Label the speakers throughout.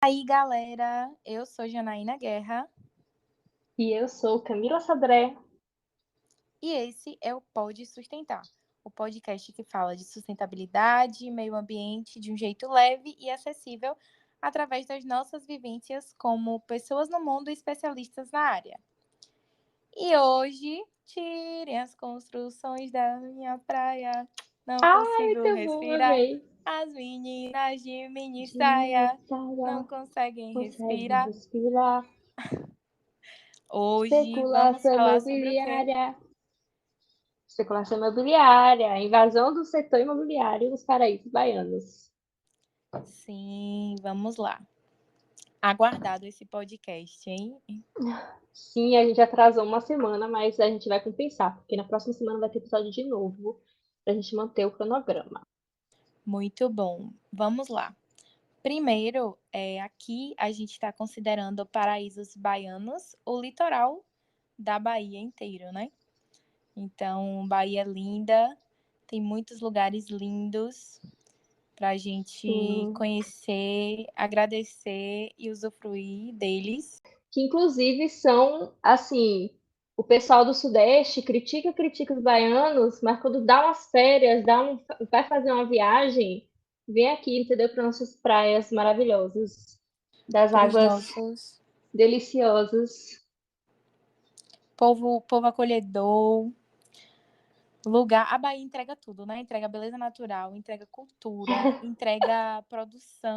Speaker 1: Aí, galera, eu sou Janaína Guerra
Speaker 2: E eu sou Camila Sodré.
Speaker 1: e esse é o Pode Sustentar, o podcast que fala de sustentabilidade, meio ambiente de um jeito leve e acessível através das nossas vivências como pessoas no mundo e especialistas na área. E hoje, tirem as construções da minha praia, não
Speaker 2: Ai,
Speaker 1: consigo
Speaker 2: muito bom,
Speaker 1: respirar.
Speaker 2: amei.
Speaker 1: As meninas de mini
Speaker 2: De minha
Speaker 1: saia não
Speaker 2: saia,
Speaker 1: conseguem
Speaker 2: consegue
Speaker 1: respirar.
Speaker 2: respirar.
Speaker 1: Hoje vamos
Speaker 2: Especulação
Speaker 1: falar sobre o quê?
Speaker 2: imobiliária. Especulação imobiliária. Invasão do setor imobiliário nos paraísos baianos.
Speaker 1: Sim, vamos lá. Aguardado esse podcast, hein?
Speaker 2: Sim, a gente atrasou uma semana, mas a gente vai compensar, porque na próxima semana vai ter episódio de novo, pra gente manter o cronograma.
Speaker 1: Muito bom. Vamos lá. Primeiro, aqui a gente está considerando paraísos baianos, o litoral da Bahia inteiro, né? Então, Bahia é linda, tem muitos lugares lindos para a gente
Speaker 2: Sim.
Speaker 1: conhecer, agradecer e usufruir deles.
Speaker 2: Que inclusive são, assim, o pessoal do Sudeste critica os baianos, mas quando dá umas férias, vai fazer uma viagem, vem aqui, entendeu? Para nossas praias maravilhosas, das
Speaker 1: Para os
Speaker 2: águas
Speaker 1: nossos
Speaker 2: deliciosas.
Speaker 1: povo acolhedor. Lugar, a Bahia entrega tudo, né? Entrega beleza natural, entrega cultura, entrega produção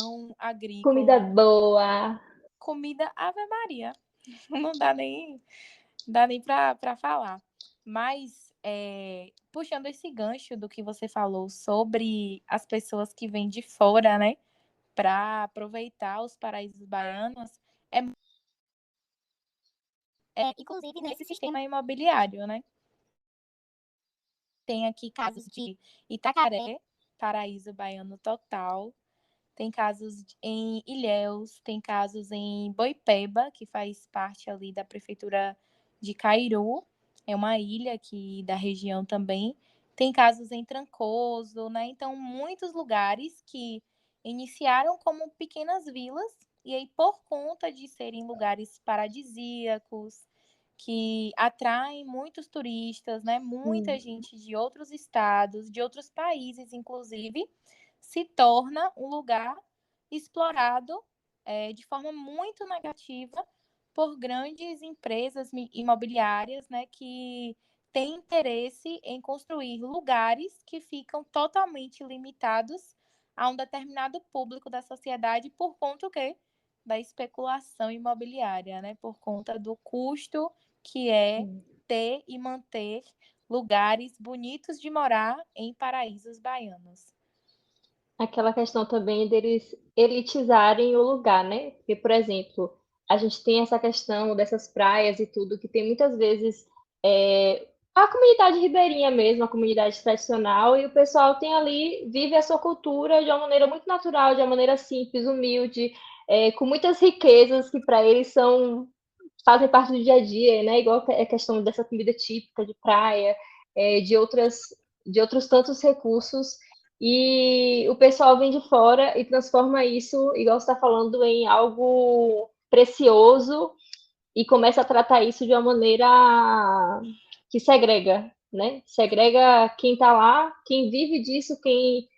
Speaker 2: Comida
Speaker 1: agrícola,
Speaker 2: boa.
Speaker 1: comida Ave Maria. Não dá nem para falar. Mas, puxando esse gancho do que você falou sobre as pessoas que vêm de fora, né? Para aproveitar os paraísos baianos, é, inclusive nesse sistema imobiliário, né? Tem aqui casos de Itacaré, paraíso baiano total. Tem casos em Ilhéus, tem casos em Boipeba, que faz parte ali da prefeitura de Cairu, é uma ilha aqui da região também. Tem casos em Trancoso, né? Então, muitos lugares que iniciaram como pequenas vilas, e aí, por conta de serem lugares paradisíacos, que atraem muitos turistas, né? Muita
Speaker 2: Sim.
Speaker 1: gente de outros estados, de outros países, inclusive, se torna um lugar explorado de forma muito negativa por grandes empresas imobiliárias, né, que têm interesse em construir lugares que ficam totalmente limitados a um determinado público da sociedade por conta o quê? Da especulação imobiliária, né, por conta do custo que é ter e manter lugares bonitos de morar em paraísos baianos.
Speaker 2: Aquela questão também deles elitizarem o lugar, né? Porque, por exemplo, a gente tem essa questão dessas praias e tudo, que tem muitas vezes a comunidade ribeirinha mesmo, a comunidade tradicional, e o pessoal tem ali, vive a sua cultura de uma maneira muito natural, de uma maneira simples, humilde, com muitas riquezas que para eles fazem parte do dia a dia, né? Igual a questão dessa comida típica de praia, de outros tantos recursos. E o pessoal vem de fora e transforma isso, igual você está falando, em algo precioso e começa a tratar isso de uma maneira que segrega, né? Segrega quem está lá, quem vive disso, quem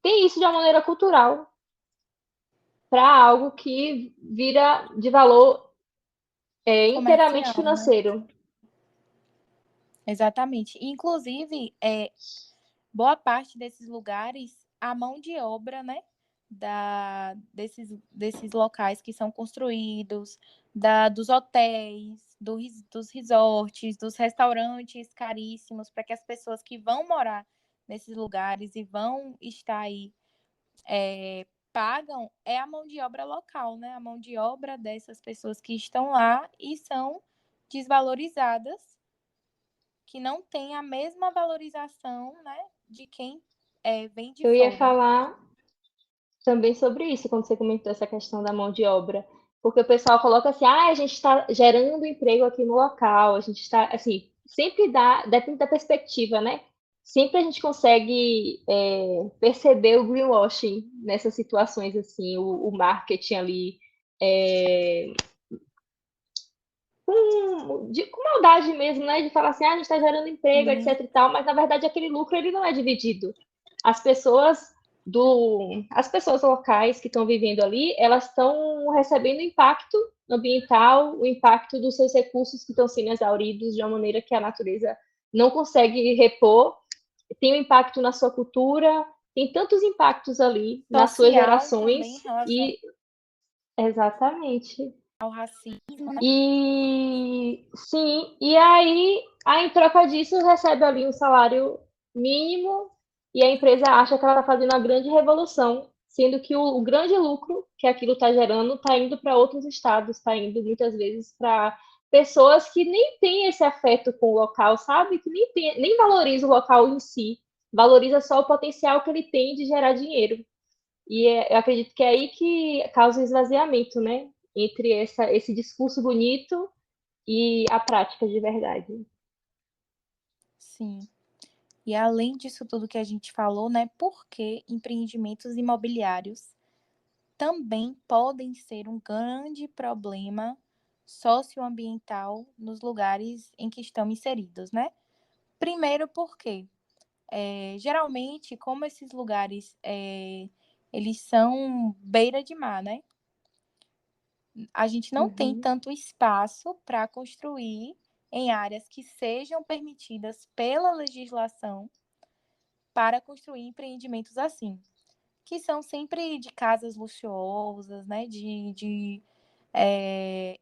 Speaker 2: tem isso de uma maneira cultural para algo que vira de valor inteiramente
Speaker 1: Comercial, né?
Speaker 2: financeiro.
Speaker 1: Exatamente. Inclusive, boa parte desses lugares, a mão de obra, né, desses locais que são construídos, dos hotéis, dos resorts, dos restaurantes caríssimos, para que as pessoas que vão morar nesses lugares e vão estar aí pagam, é a mão de obra local, né? A mão de obra dessas pessoas que estão lá e são desvalorizadas, que não tem a mesma valorização, né, de quem vem de
Speaker 2: Eu ia
Speaker 1: fora.
Speaker 2: falar também sobre isso, quando você comentou essa questão da mão de obra. Porque o pessoal coloca assim, a gente está gerando emprego aqui no local, a gente está, assim, sempre depende da perspectiva, né? sempre a gente consegue perceber o greenwashing nessas situações, assim, o marketing ali com maldade mesmo, né? De falar assim, a gente está gerando emprego,
Speaker 1: Sim,
Speaker 2: etc e tal, mas na verdade aquele lucro ele não é dividido. As pessoas as pessoas locais que estão vivendo ali, elas estão recebendo impacto ambiental, o impacto dos seus recursos que estão sendo exauridos de uma maneira que a natureza não consegue repor, tem um impacto na sua cultura, tem tantos impactos ali nas suas
Speaker 1: social também
Speaker 2: gerações
Speaker 1: em relação
Speaker 2: e exatamente.
Speaker 1: ao racismo, né?
Speaker 2: E sim, e aí em troca disso recebe ali um salário mínimo e a empresa acha que ela está fazendo uma grande revolução, sendo que o grande lucro que aquilo está gerando está indo para outros estados, está indo muitas vezes para pessoas que nem têm esse afeto com o local, sabe? Que nem valoriza o local em si, valoriza só o potencial que ele tem de gerar dinheiro. E eu acredito que é aí que causa o esvaziamento, né? Entre esse discurso bonito e a prática de verdade.
Speaker 1: Sim. E além disso tudo que a gente falou, né, por que empreendimentos imobiliários também podem ser um grande problema socioambiental nos lugares em que estão inseridos, né? Primeiro porque, geralmente, como esses lugares, eles são beira de mar, né? A gente não tem
Speaker 2: Uhum,
Speaker 1: tanto espaço para construir em áreas que sejam permitidas pela legislação para construir empreendimentos assim, que são sempre de casas luxuosas, né?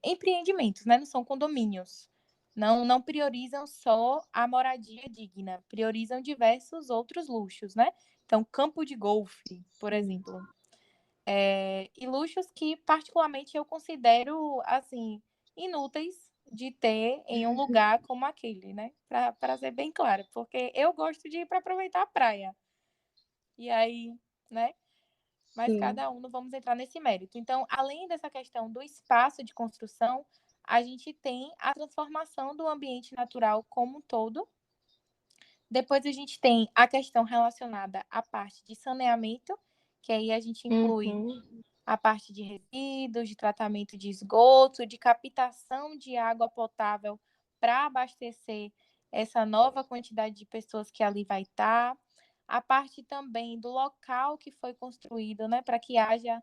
Speaker 1: Empreendimentos, né? Não são condomínios. Não priorizam só a moradia digna, priorizam diversos outros luxos, né? Então, campo de golfe, por
Speaker 2: sim,
Speaker 1: exemplo. E luxos que, particularmente, eu considero, assim, inúteis de ter em um lugar como aquele, né? Para ser bem claro, porque eu gosto de ir para aproveitar a praia. E aí, né? Mas
Speaker 2: sim.
Speaker 1: cada um não vamos entrar nesse mérito. Então, além dessa questão do espaço de construção, a gente tem a transformação do ambiente natural como um todo. Depois a gente tem a questão relacionada à parte de saneamento, que aí a gente inclui
Speaker 2: Uhum,
Speaker 1: a parte de resíduos, de tratamento de esgoto, de captação de água potável para abastecer essa nova quantidade de pessoas que ali vai estar. A parte também do local que foi construído, né, para que haja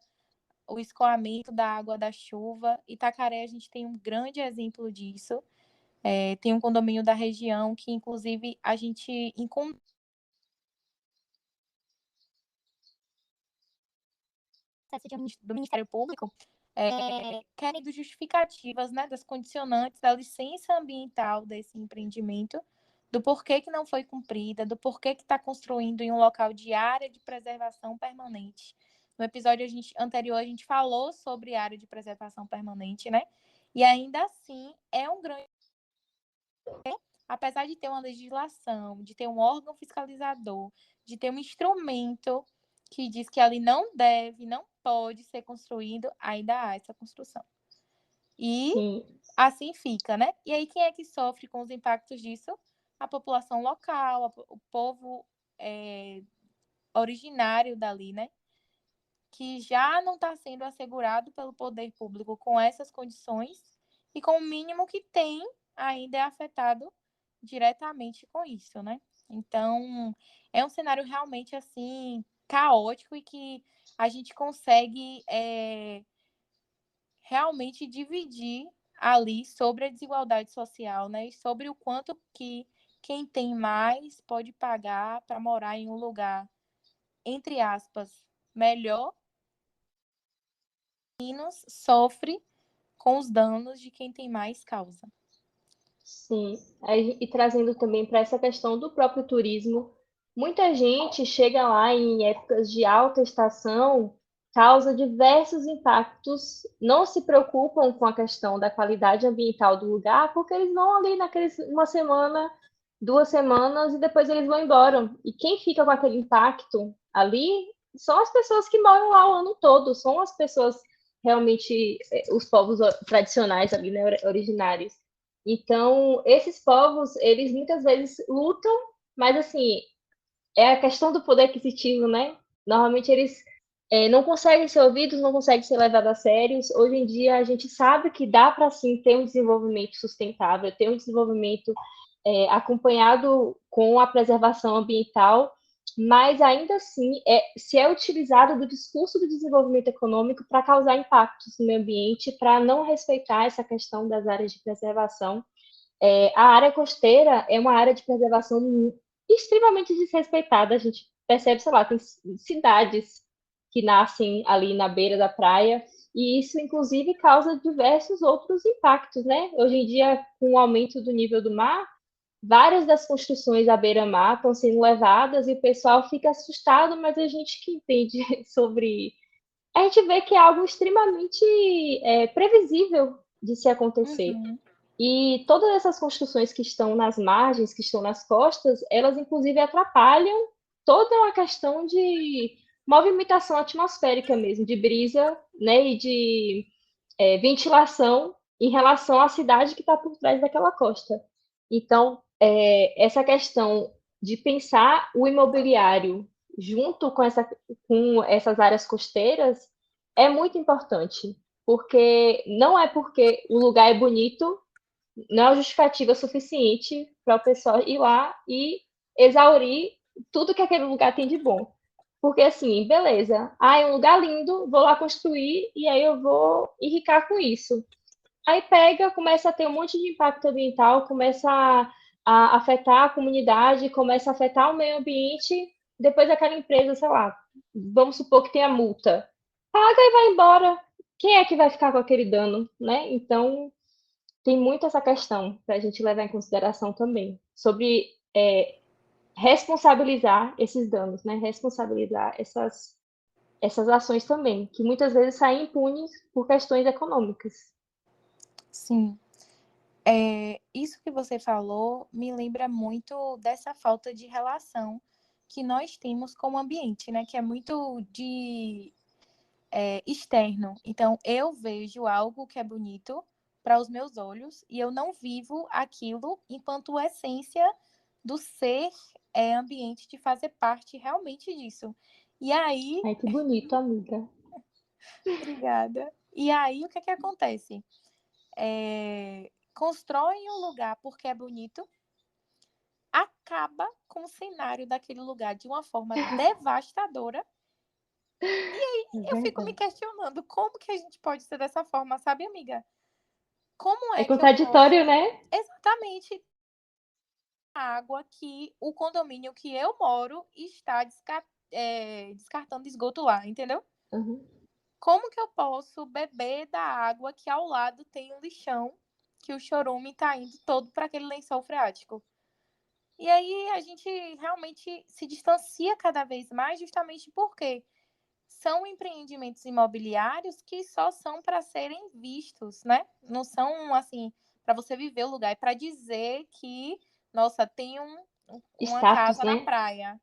Speaker 1: o escoamento da água da chuva. Itacaré, a gente tem um grande exemplo disso. Tem um condomínio da região que, inclusive, a gente encontrou do Ministério Público, querendo justificativas, né, das condicionantes da licença ambiental desse empreendimento, do porquê que não foi cumprida, do porquê que está construindo em um local de área de preservação permanente. No episódio anterior, a gente falou sobre área de preservação permanente, né? E ainda assim, é um grande. Apesar de ter uma legislação, de ter um órgão fiscalizador, de ter um instrumento que diz que ali não deve, não pode ser construído, ainda há essa construção. E
Speaker 2: sim,
Speaker 1: assim fica, né? E aí quem é que sofre com os impactos disso? A população local, o povo originário dali, né? Que já não está sendo assegurado pelo poder público com essas condições e com o mínimo que tem ainda é afetado diretamente com isso, né? Então, é um cenário realmente assim caótico e que a gente consegue realmente dividir ali sobre a desigualdade social, né? E sobre o quanto que quem tem mais pode pagar para morar em um lugar, entre aspas, melhor, menos sofre com os danos de quem tem mais causa.
Speaker 2: sim. E trazendo também para essa questão do próprio turismo, muita gente chega lá em épocas de alta estação, causa diversos impactos, não se preocupam com a questão da qualidade ambiental do lugar, porque eles vão ali naqueles uma semana, 2 semanas e depois eles vão embora. E quem fica com aquele impacto ali são as pessoas que moram lá o ano todo, são as pessoas realmente, os povos tradicionais ali, né, originários. Então, esses povos, eles muitas vezes lutam, mas assim, é a questão do poder aquisitivo, né? Normalmente eles não conseguem ser ouvidos, não conseguem ser levados a sérios. Hoje em dia a gente sabe que dá para sim ter um desenvolvimento sustentável, ter um desenvolvimento acompanhado com a preservação ambiental, mas ainda assim se é utilizado do discurso do desenvolvimento econômico para causar impactos no meio ambiente, para não respeitar essa questão das áreas de preservação. A área costeira é uma área de preservação extremamente desrespeitada. A gente percebe, sei lá, tem cidades que nascem ali na beira da praia, e isso, inclusive, causa diversos outros impactos, né? Hoje em dia, com o aumento do nível do mar, várias das construções à beira-mar estão sendo levadas e o pessoal fica assustado, mas a gente que entende sobre. A gente vê que é algo extremamente previsível de se acontecer.
Speaker 1: Uhum,
Speaker 2: E todas essas construções que estão nas margens, que estão nas costas, elas inclusive atrapalham toda a questão de movimentação atmosférica mesmo, de brisa, né, e de ventilação em relação à cidade que está por trás daquela costa. Então, essa questão de pensar o imobiliário junto com essas áreas costeiras é muito importante, porque não é porque o lugar é bonito não é justificativa suficiente para o pessoal ir lá e exaurir tudo que aquele lugar tem de bom. Porque assim, beleza, é um lugar lindo, vou lá construir e aí eu vou enricar com isso. Aí pega, começa a ter um monte de impacto ambiental, começa a afetar a comunidade, começa a afetar o meio ambiente, depois aquela empresa, sei lá, vamos supor que tenha multa. Paga e vai embora. Quem é que vai ficar com aquele dano, né? Então, tem muito essa questão para a gente levar em consideração também, sobre responsabilizar esses danos, né? Responsabilizar essas ações também, que muitas vezes saem impunes por questões econômicas.
Speaker 1: sim. Isso que você falou me lembra muito dessa falta de relação que nós temos com o ambiente, né? Que é muito de externo. Então, eu vejo algo que é bonito para os meus olhos e eu não vivo aquilo enquanto essência do ser ambiente, de fazer parte realmente disso. E aí,
Speaker 2: Ai, que bonito, amiga.
Speaker 1: obrigada. E aí, o que é que acontece? Constroem um lugar porque é bonito, acaba com o cenário daquele lugar de uma forma devastadora.
Speaker 2: É
Speaker 1: Eu fico me
Speaker 2: verdade.
Speaker 1: questionando como que a gente pode ser dessa forma, sabe, amiga? Como
Speaker 2: É
Speaker 1: é que eu
Speaker 2: contraditório,
Speaker 1: posso
Speaker 2: né?
Speaker 1: exatamente a água que o condomínio que eu moro está descartando esgoto lá, entendeu?
Speaker 2: Uhum.
Speaker 1: Como que eu posso beber da água que ao lado tem um lixão que o chorume está indo todo para aquele lençol freático? E aí a gente realmente se distancia cada vez mais, justamente porque são empreendimentos imobiliários que só são para serem vistos, né? Não são assim para você viver o lugar, é para dizer que, nossa, tem uma
Speaker 2: Status,
Speaker 1: casa na
Speaker 2: né?
Speaker 1: praia.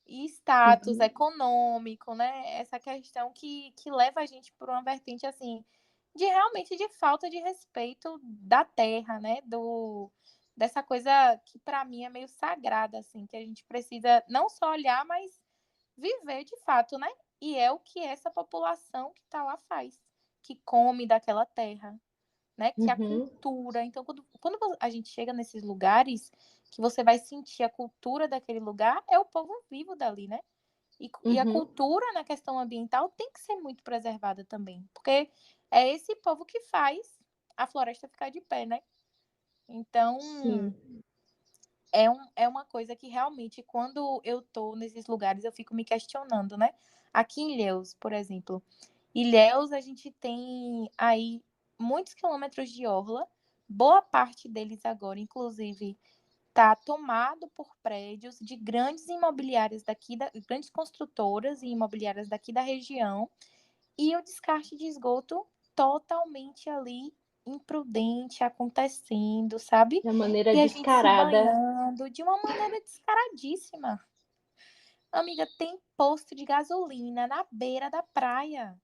Speaker 1: E status
Speaker 2: Uhum.
Speaker 1: econômico, né? Essa questão que leva a gente por uma vertente assim de realmente de falta de respeito da terra, né? Dessa coisa que para mim é meio sagrada, assim, que a gente precisa não só olhar, mas viver de fato, né? E é o que essa população que está lá faz, que come daquela terra, né? Que é a
Speaker 2: Uhum.
Speaker 1: cultura. Então, quando a gente chega nesses lugares, que você vai sentir a cultura daquele lugar, é o povo vivo dali, né? E a
Speaker 2: Uhum.
Speaker 1: cultura na questão ambiental tem que ser muito preservada também, porque é esse povo que faz a floresta ficar de pé, né? Então,
Speaker 2: Sim.
Speaker 1: é uma coisa que realmente, quando eu tô nesses lugares, eu fico me questionando, né? Aqui em Ilhéus, por exemplo. Ilhéus, a gente tem aí muitos quilômetros de orla, boa parte deles agora, inclusive, está tomado por prédios de grandes imobiliárias daqui, grandes construtoras e imobiliárias daqui da região, e o descarte de esgoto totalmente ali imprudente acontecendo, sabe?
Speaker 2: De uma maneira
Speaker 1: E a gente se
Speaker 2: descarada.
Speaker 1: banhando de uma maneira descaradíssima. Amiga, tem posto de gasolina na beira da praia.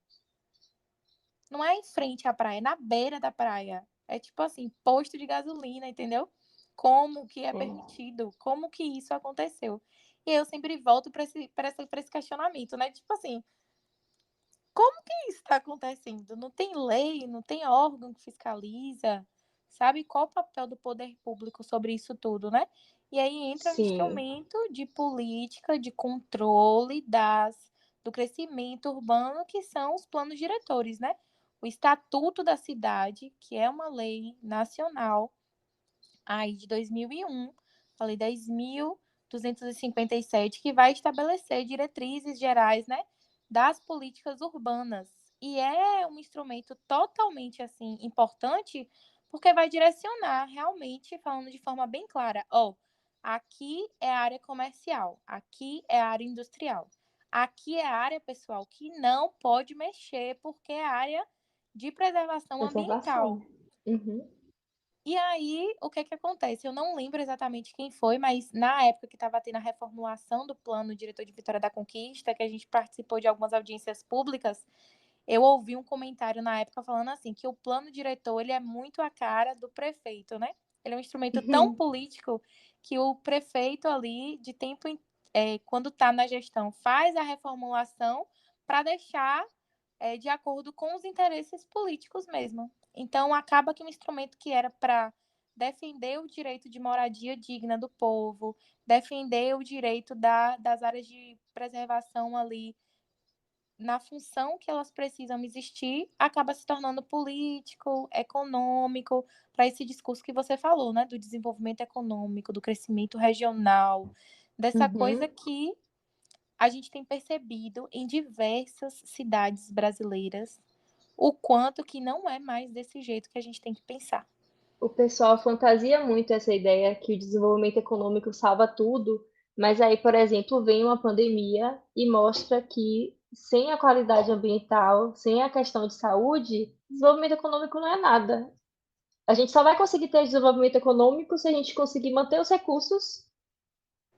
Speaker 1: Não é em frente à praia, é na beira da praia. É tipo assim, posto de gasolina, entendeu? Como que é
Speaker 2: É.
Speaker 1: permitido? Como que isso aconteceu? E eu sempre volto para esse questionamento, né? Tipo assim, como que isso está acontecendo? Não tem lei, não tem órgão que fiscaliza, sabe? Qual o papel do poder público sobre isso tudo, né? E aí entra um
Speaker 2: Sim,
Speaker 1: instrumento de política, de controle do crescimento urbano, que são os planos diretores, né? O Estatuto da Cidade, que é uma lei nacional aí de 2001, a Lei 10.257, que vai estabelecer diretrizes gerais, né, das políticas urbanas. E é um instrumento totalmente assim importante, porque vai direcionar realmente, falando de forma bem clara, ó, aqui é a área comercial, aqui é a área industrial. Aqui é a área, pessoal, que não pode mexer, porque é a área de preservação ambiental.
Speaker 2: preservação. Uhum,
Speaker 1: E aí, o que que acontece? Eu não lembro exatamente quem foi, mas na época que estava tendo a reformulação do plano diretor de Vitória da Conquista, que a gente participou de algumas audiências públicas, eu ouvi um comentário na época falando assim, que o plano diretor, ele é muito a cara do prefeito, né? Ele é um instrumento tão
Speaker 2: uhum,
Speaker 1: político que o prefeito ali, quando está na gestão, faz a reformulação para deixar de acordo com os interesses políticos mesmo. Então, acaba que um instrumento que era para defender o direito de moradia digna do povo, defender o direito das áreas de preservação ali na função que elas precisam existir, acaba se tornando político, econômico, para esse discurso que você falou, né, do desenvolvimento econômico, do crescimento regional, dessa coisa
Speaker 2: uhum.
Speaker 1: que a gente tem percebido em diversas cidades brasileiras, o quanto que não é mais desse jeito que a gente tem que pensar.
Speaker 2: O pessoal fantasia muito essa ideia que o desenvolvimento econômico salva tudo, mas aí, por exemplo, vem uma pandemia e mostra que sem a qualidade ambiental, sem a questão de saúde, desenvolvimento econômico não é nada. A gente só vai conseguir ter desenvolvimento econômico se a gente conseguir manter os recursos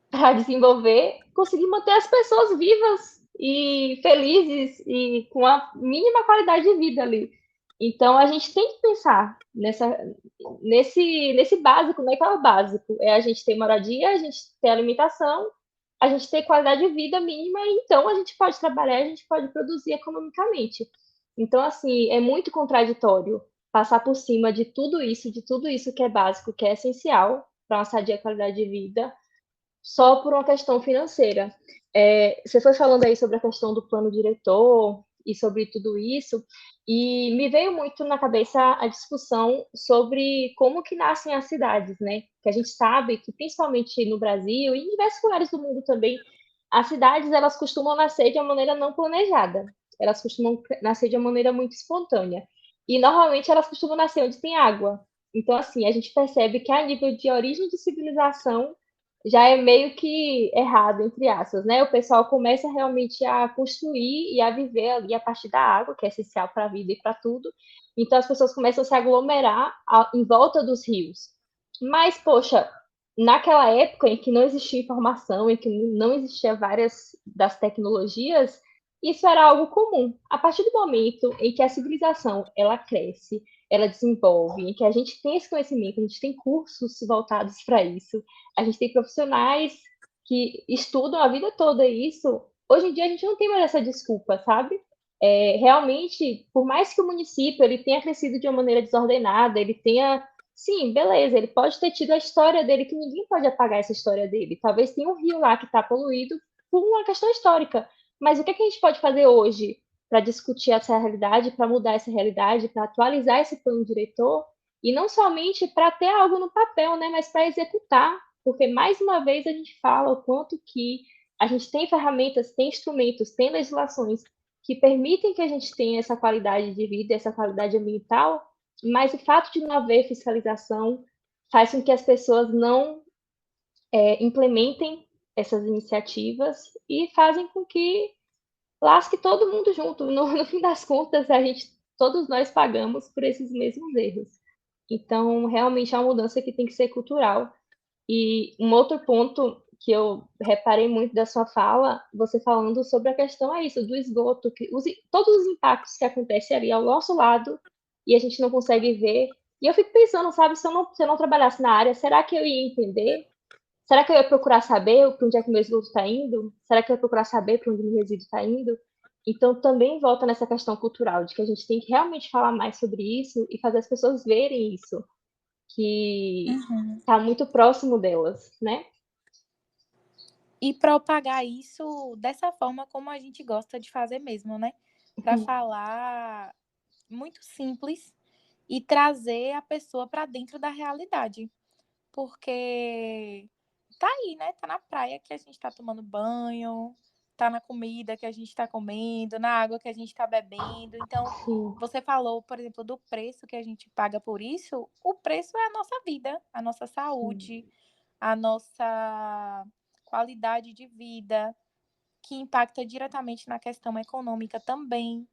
Speaker 2: para desenvolver, conseguir manter as pessoas vivas e felizes e com a mínima qualidade de vida ali. Então a gente tem que pensar nesse básico, não é que é o básico, é a gente ter moradia, a gente ter alimentação, a gente ter qualidade de vida mínima, e então a gente pode trabalhar, a gente pode produzir economicamente. Então, assim, é muito contraditório passar por cima de tudo isso que é básico, que é essencial para uma sadia qualidade de vida, só por uma questão financeira. Você foi falando aí sobre a questão do plano diretor e sobre tudo isso, e me veio muito na cabeça a discussão sobre como que nascem as cidades, né? Que a gente sabe que, principalmente no Brasil e em diversos lugares do mundo também, as cidades, elas costumam nascer de uma maneira não planejada. Elas costumam nascer de uma maneira muito espontânea. E, normalmente, elas costumam nascer onde tem água. Então, assim, a gente percebe que a nível de origem de civilização, já é meio que errado, entre aspas, né? O pessoal começa realmente a construir e a viver ali a partir da água, que é essencial para a vida e para tudo. Então as pessoas começam a se aglomerar em volta dos rios. Mas, poxa, naquela época em que não existia informação, em que não existia várias das tecnologias, isso era algo comum. A partir do momento em que a civilização ela cresce, ela desenvolve, em que a gente tem esse conhecimento, a gente tem cursos voltados para isso, a gente tem profissionais que estudam a vida toda isso. Hoje em dia a gente não tem mais essa desculpa, sabe? Realmente, por mais que o município ele tenha crescido de uma maneira desordenada, ele tenha, sim, beleza, ele pode ter tido a história dele, que ninguém pode apagar essa história dele. Talvez tenha um rio lá que está poluído por uma questão histórica. Mas o que, é que a gente pode fazer hoje para discutir essa realidade, para mudar essa realidade, para atualizar esse plano diretor? E não somente para ter algo no papel, né, mas para executar, porque mais uma vez a gente fala o quanto que a gente tem ferramentas, tem instrumentos, tem legislações que permitem que a gente tenha essa qualidade de vida, essa qualidade ambiental, mas o fato de não haver fiscalização faz com que as pessoas não implementem essas iniciativas e fazem com que lasque todo mundo junto. No fim das contas, todos nós pagamos por esses mesmos erros. Então, realmente é uma mudança que tem que ser cultural. E um outro ponto que eu reparei muito da sua fala, você falando sobre a questão isso, do esgoto, todos os impactos que acontecem ali ao nosso lado e a gente não consegue ver. E eu fico pensando, sabe, se eu não trabalhasse na área, será que eu ia entender? Será que eu ia procurar saber para onde é que meu esgoto está indo? Será que eu ia procurar saber para onde meu resíduo está indo? Então, também volta nessa questão cultural, de que a gente tem que realmente falar mais sobre isso e fazer as pessoas verem isso, que
Speaker 1: Uhum.
Speaker 2: está muito próximo delas, né?
Speaker 1: E propagar isso dessa forma como a gente gosta de fazer mesmo, né? Para falar muito simples e trazer a pessoa para dentro da realidade. Porque tá aí, né? Tá na praia que a gente tá tomando banho, tá na comida que a gente tá comendo, na água que a gente tá bebendo. Então,
Speaker 2: Sim.
Speaker 1: você falou, por exemplo, do preço que a gente paga por isso. O preço é a nossa vida, a nossa
Speaker 2: Sim.
Speaker 1: saúde, a nossa qualidade de vida, que impacta diretamente na questão econômica também.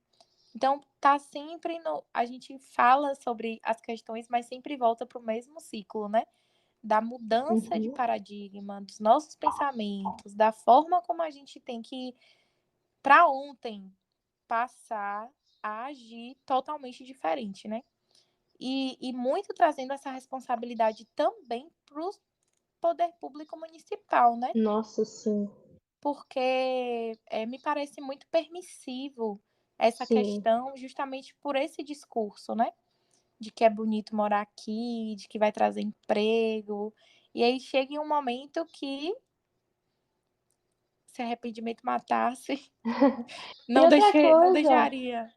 Speaker 1: Então, tá sempre no. A gente fala sobre as questões, mas sempre volta para o mesmo ciclo, né? Da mudança de
Speaker 2: Uhum.
Speaker 1: paradigma, dos nossos pensamentos, da forma como a gente tem que, para ontem, passar a agir totalmente diferente, né? E muito trazendo essa responsabilidade também para o poder público municipal, né?
Speaker 2: Nossa, sim.
Speaker 1: Porque me parece muito permissivo essa
Speaker 2: Sim.
Speaker 1: questão, justamente por esse discurso, né? De que é bonito morar aqui, de que vai trazer emprego. E aí chega em um momento que, se arrependimento matasse,
Speaker 2: E outra
Speaker 1: não
Speaker 2: coisa,
Speaker 1: deixaria.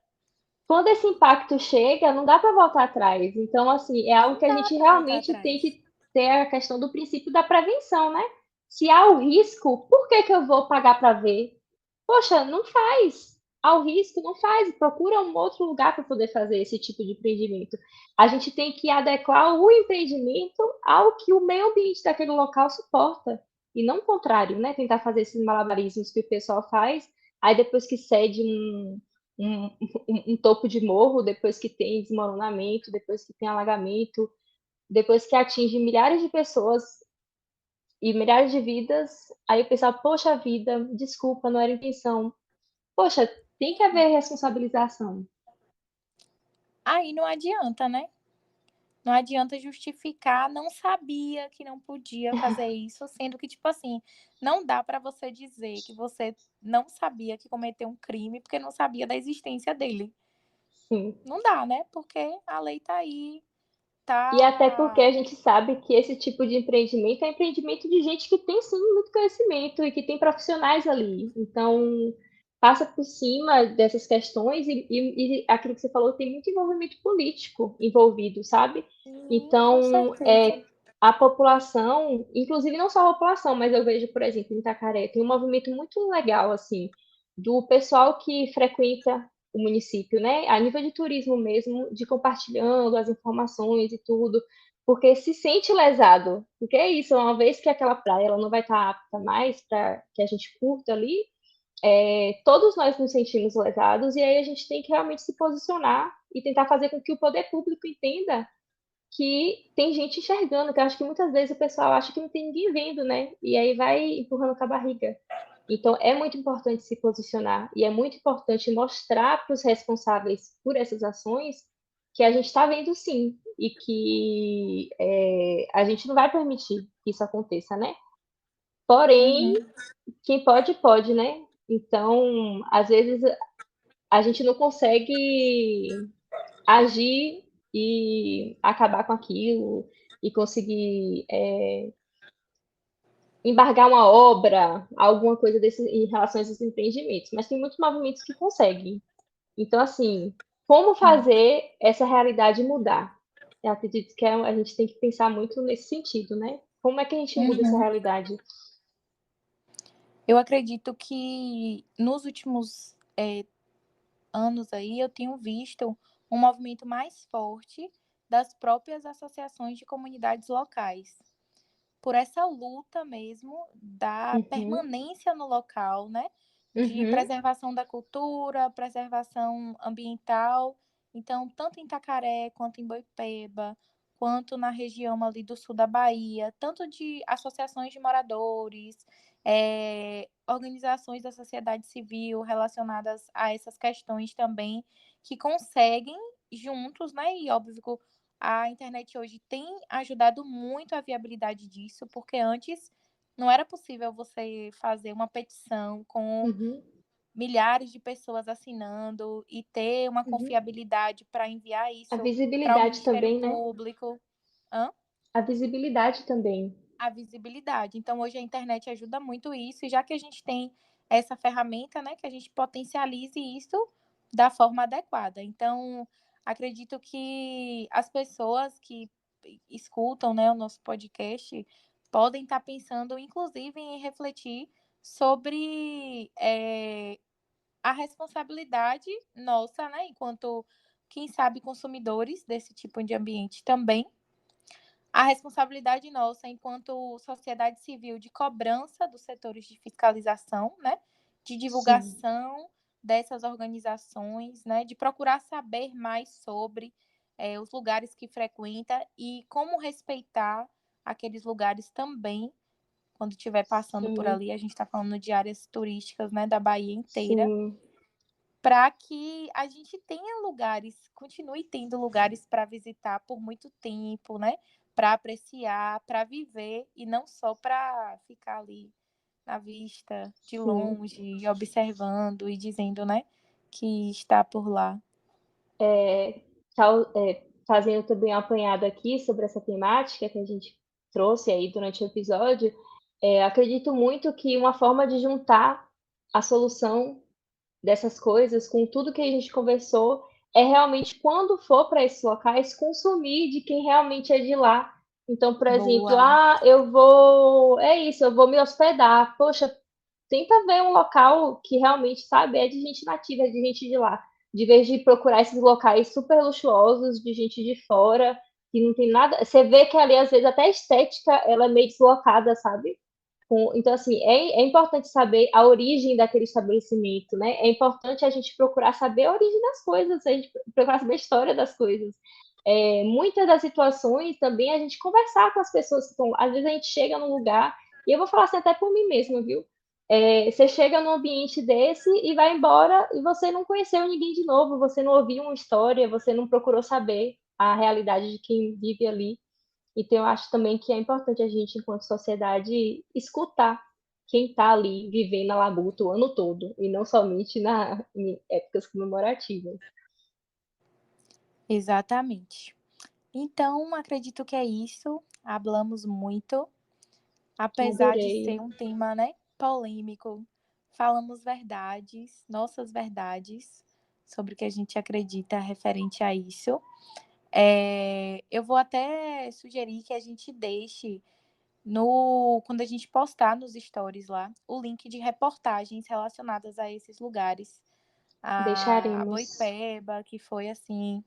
Speaker 2: quando esse impacto chega, não dá para voltar atrás. Então, assim, é algo
Speaker 1: Não
Speaker 2: que a
Speaker 1: dá
Speaker 2: gente
Speaker 1: para voltar
Speaker 2: realmente tem
Speaker 1: atrás.
Speaker 2: que ter a questão do princípio da prevenção, né? Se há o risco, por que que eu vou pagar para ver? Poxa, não faz. Há o risco, não faz. Procura um outro lugar para poder fazer esse tipo de empreendimento. A gente tem que adequar o empreendimento ao que o meio ambiente daquele local suporta. E não o contrário, né? Tentar fazer esses malabarismos que o pessoal faz, aí depois que cede um, um topo de morro, depois que tem desmoronamento, depois que tem alagamento, depois que atinge milhares de pessoas e milhares de vidas, aí o pessoal, poxa vida, desculpa, não era intenção. Poxa, tem que haver responsabilização.
Speaker 1: Aí não adianta, né? Não adianta justificar, não sabia que não podia fazer isso, sendo que, tipo assim, não dá para você dizer que você não sabia que cometeu um crime porque não sabia da existência dele.
Speaker 2: Sim.
Speaker 1: Não dá, né? Porque a lei tá aí,
Speaker 2: E até porque
Speaker 1: tá.
Speaker 2: a gente sabe que esse tipo de empreendimento é empreendimento de gente que tem sim muito conhecimento e que tem profissionais ali. Então, passa por cima dessas questões e aquilo que você falou tem muito envolvimento político envolvido, sabe?
Speaker 1: Sim, com
Speaker 2: Então,
Speaker 1: certeza.
Speaker 2: a população, inclusive não só a população, mas eu vejo, por exemplo, em Itacaré, tem um movimento muito legal, assim, do pessoal que frequenta o município, né? A nível de turismo mesmo, de compartilhando as informações e tudo, porque se sente lesado. Porque é isso, uma vez que aquela praia ela não vai estar apta mais para que a gente curta ali, todos nós nos sentimos lesados e aí a gente tem que realmente se posicionar e tentar fazer com que o poder público entenda que tem gente enxergando, que eu acho que muitas vezes o pessoal acha que não tem ninguém vendo, né? E aí vai empurrando com a barriga. Então, é muito importante se posicionar e é muito importante mostrar para os responsáveis por essas ações que a gente está vendo sim e que a gente não vai permitir que isso aconteça, né? Porém,
Speaker 1: Uhum.
Speaker 2: quem pode, pode, né? Então, às vezes a gente não consegue agir e acabar com aquilo e conseguir embargar uma obra, alguma coisa desse, em relação a esses empreendimentos. Mas tem muitos movimentos que conseguem. Então, assim, como
Speaker 1: Sim.
Speaker 2: fazer essa realidade mudar? Eu acredito que a gente tem que pensar muito nesse sentido, né? Como é que a gente muda essa
Speaker 1: Uhum.
Speaker 2: realidade?
Speaker 1: Eu acredito que nos últimos anos aí eu tenho visto um movimento mais forte das próprias associações de comunidades locais. Por essa luta mesmo da
Speaker 2: Uhum,
Speaker 1: permanência no local, né? De
Speaker 2: uhum,
Speaker 1: preservação da cultura, preservação ambiental. Então, tanto em Itacaré, quanto em Boipeba, quanto na região ali do sul da Bahia, tanto de associações de moradores, organizações da sociedade civil relacionadas a essas questões também, que conseguem juntos, né? E óbvio, a internet hoje tem ajudado muito a viabilidade disso, porque antes não era possível você fazer uma petição com
Speaker 2: Uhum,
Speaker 1: milhares de pessoas assinando e ter uma
Speaker 2: uhum.
Speaker 1: confiabilidade para enviar
Speaker 2: A
Speaker 1: isso para o
Speaker 2: visibilidade
Speaker 1: Ministério
Speaker 2: também, né?
Speaker 1: Público. Hã?
Speaker 2: A visibilidade também.
Speaker 1: A visibilidade. Então, hoje a internet ajuda muito isso, e já que a gente tem essa ferramenta, né, que a gente potencialize isso da forma adequada. Então, acredito que as pessoas que escutam, né, o nosso podcast podem estar pensando, inclusive, em refletir sobre a responsabilidade nossa, né, enquanto, quem sabe, consumidores desse tipo de ambiente também, a responsabilidade nossa enquanto sociedade civil de cobrança dos setores de fiscalização, né, de
Speaker 2: Sim,
Speaker 1: divulgação dessas organizações, né, de procurar saber mais sobre os lugares que frequenta e como respeitar aqueles lugares também quando estiver passando por
Speaker 2: sim,
Speaker 1: ali. A gente está falando de áreas turísticas, né, da Bahia inteira,
Speaker 2: sim,
Speaker 1: para que a gente tenha lugares, continue tendo lugares para visitar por muito tempo, né? Para apreciar, para viver e não só para ficar ali na vista, de
Speaker 2: sim.
Speaker 1: longe, observando e dizendo, né, que está por lá.
Speaker 2: Fazendo também um apanhado aqui sobre essa temática que a gente trouxe aí durante o episódio, acredito muito que uma forma de juntar a solução dessas coisas com tudo que a gente conversou é realmente quando for para esses locais consumir de quem realmente é de lá. Então, por exemplo,
Speaker 1: Boa,
Speaker 2: eu vou me hospedar. Poxa, tenta ver um local que realmente, sabe, é de gente nativa, é de gente de lá. De vez de procurar esses locais super luxuosos, de gente de fora, que não tem nada. Você vê que ali, às vezes, até a estética ela é meio deslocada, sabe? Então, assim, é importante saber a origem daquele estabelecimento, né? É importante a gente procurar saber a origem das coisas, a gente procurar saber a história das coisas. Muitas das situações também a gente conversar com as pessoas que estão lá. Às vezes a gente chega num lugar, e eu vou falar assim até por mim mesma, viu? Você chega num ambiente desse e vai embora e você não conheceu ninguém de novo, você não ouviu uma história, você não procurou saber a realidade de quem vive ali. Então, eu acho também que é importante a gente, enquanto sociedade, escutar quem está ali vivendo a labuta o ano todo, e não somente em épocas comemorativas.
Speaker 1: exatamente. Então, acredito que é isso. Hablamos muito, apesar de
Speaker 2: Adorei.
Speaker 1: ser um tema, né, polêmico. Falamos verdades, nossas verdades, sobre o que a gente acredita referente a isso. Eu vou até sugerir que a gente deixe quando a gente postar nos stories lá, o link de reportagens relacionadas a esses lugares. A
Speaker 2: Deixaremos.
Speaker 1: Boipeba, que foi assim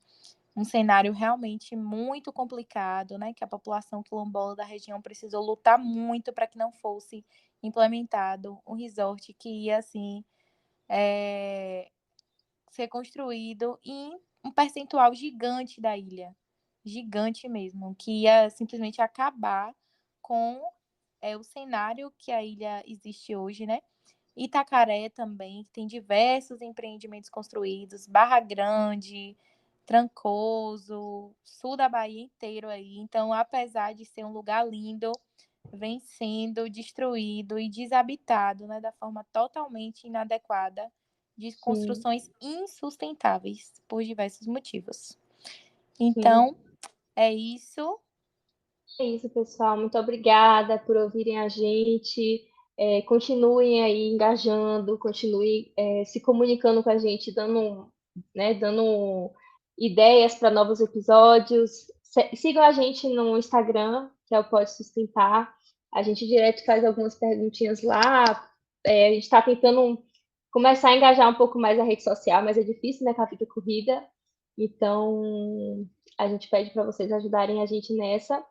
Speaker 1: um cenário realmente muito complicado, né, que a população quilombola da região precisou lutar muito para que não fosse implementado um resort que ia, assim, ser construído em um percentual gigante da ilha, gigante mesmo, que ia simplesmente acabar com, o cenário que a ilha existe hoje, né. Itacaré também, que tem diversos empreendimentos construídos, Barra Grande, Trancoso, sul da Bahia inteiro aí. Então, apesar de ser um lugar lindo, vem sendo destruído e desabitado, né, da forma totalmente inadequada, de
Speaker 2: Sim,
Speaker 1: construções insustentáveis por diversos motivos.
Speaker 2: sim.
Speaker 1: Então, é isso.
Speaker 2: É isso, pessoal. Muito obrigada por ouvirem a gente. Continuem aí engajando, continuem se comunicando com a gente, dando ideias para novos episódios. Sigam a gente no Instagram, que é o Pode Sustentar. A gente direto faz algumas perguntinhas lá. A gente está tentando começar a engajar um pouco mais a rede social, mas é difícil, né, com a vida corrida. Então, a gente pede para vocês ajudarem a gente nessa.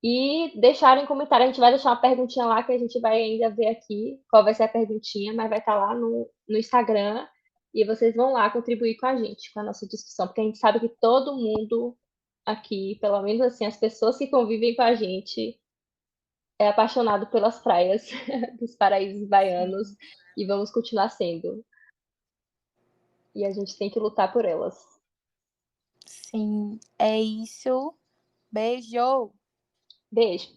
Speaker 2: E deixarem comentário. A gente vai deixar uma perguntinha lá que a gente vai ainda ver aqui qual vai ser a perguntinha, mas vai estar lá no Instagram. E vocês vão lá contribuir com a gente, com a nossa discussão, porque a gente sabe que todo mundo aqui, pelo menos assim, as pessoas que convivem com a gente, é apaixonado pelas praias dos paraísos baianos
Speaker 1: Sim,
Speaker 2: e vamos continuar sendo. E a gente tem que lutar por elas.
Speaker 1: sim, é isso. Beijo!
Speaker 2: Beijo!